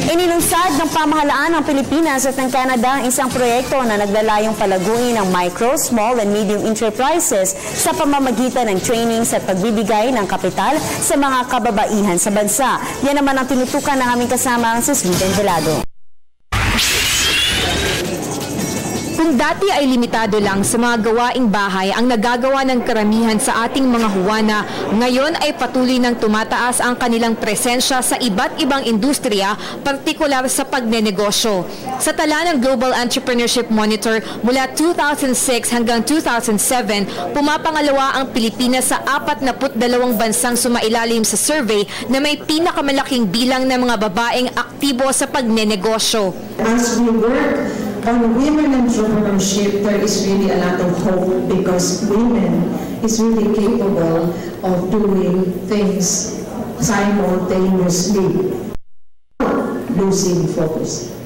Inilunsad ng pamahalaan ng Pilipinas at ng Canada ang isang proyekto na naglalayong palaguin ng micro, small and medium enterprises sa pamamagitan ng trainings at pagbibigay ng kapital sa mga kababaihan sa bansa. Yan naman ang tinutukan ng aming kasama si Sweden Velado. Kung dati ay limitado lang sa mga gawaing bahay ang nagagawa ng karamihan sa ating mga Huwana, ngayon ay patuloy nang tumataas ang kanilang presensya sa iba't ibang industriya, partikular sa pagnenegosyo. Sa tala ng Global Entrepreneurship Monitor mula 2006 hanggang 2007, pumapangalawa ang Pilipinas sa 42 bansang sumailalim sa survey na may pinakamalaking bilang ng mga babaeng aktibo sa pagnenegosyo. As we work on women entrepreneurship, there is really a lot of hope because women is really capable of doing things simultaneously, losing focus.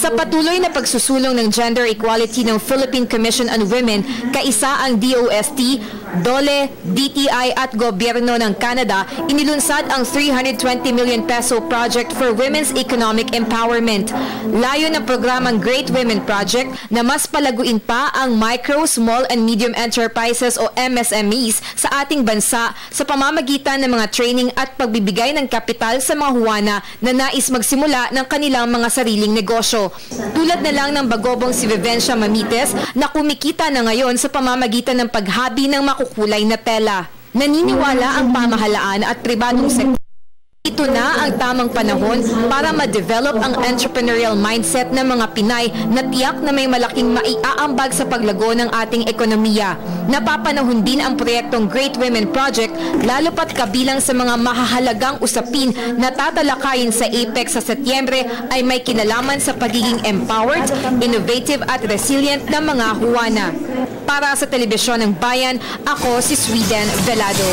Sa patuloy na pagsusulong ng gender equality ng Philippine Commission on Women, kaisa ang DOST, DOLE, DTI at gobyerno ng Canada, inilunsad ang 320 million peso project for women's economic empowerment. Layo ng programang Great Women Project na mas palaguin pa ang micro, small and medium enterprises o MSMEs sa ating bansa sa pamamagitan ng mga training at pagbibigay ng kapital sa mga Huwana na nais magsimula ng kanilang mga sariling negosyo. Tulad na lang ng bagobong si Vivencia Mamites na kumikita na ngayon sa pamamagitan ng paghabi ng makukulay na tela. Naniniwala ang pamahalaan at pribadong sektor. Ito na ang tamang panahon para ma-develop ang entrepreneurial mindset ng mga Pinay na tiyak na may malaking maiaambag sa paglago ng ating ekonomiya. Napapanahon din ang proyektong Great Women Project, lalo pat kabilang sa mga mahahalagang usapin na tatalakayin sa APEC sa Setyembre ay may kinalaman sa pagiging empowered, innovative at resilient ng mga Huwana. Para sa Telebisyon ng Bayan, ako si Sweden Velado.